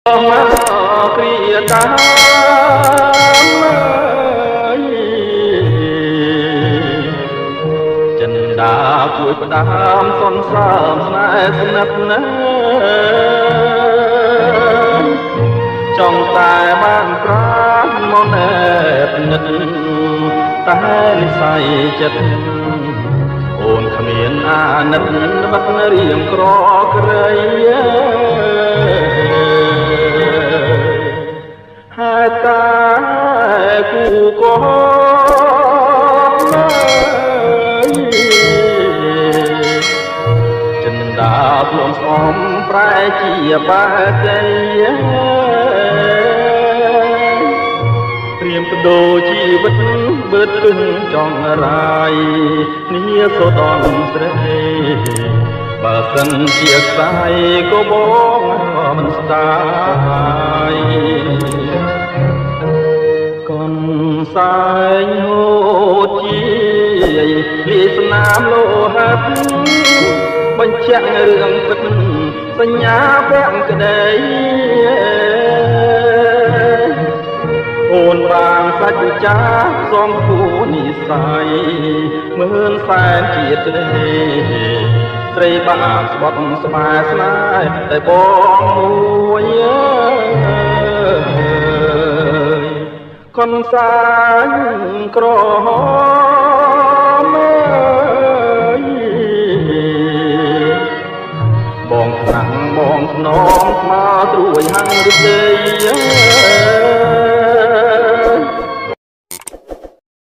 គ្រាតាមចិនដាជួយផ្ដាំសន្សើមស្នេហ៍ស្និទ្ធណាចង់តែបានប្រាំមកណែបនិតតែនិស័យចិត្តអូនគ្មានអាណិតបាត់រៀងក្រក្រៃហើយតែគូក៏ចិនដាភ្លុំស្អំប្រែជាបាតីត្រៀមបដូរជីវិតបឺតគឹងចង់រាយនេះសូដនស្រីបើសិនជាខ្សែក៏បងមិនស្ដាយកូនសែងហូតជាលីស្នាមលោហិតបញ្ជាក់រឿងពិតសញ្ញាពាក់ក្តីអូនបានសាច់ចាសំគូនិស័យមើលសែនជាតិទេស្រីបានស្បត់ស្បែស្នេហ៍តែបងមួយកូនសាញក្រហម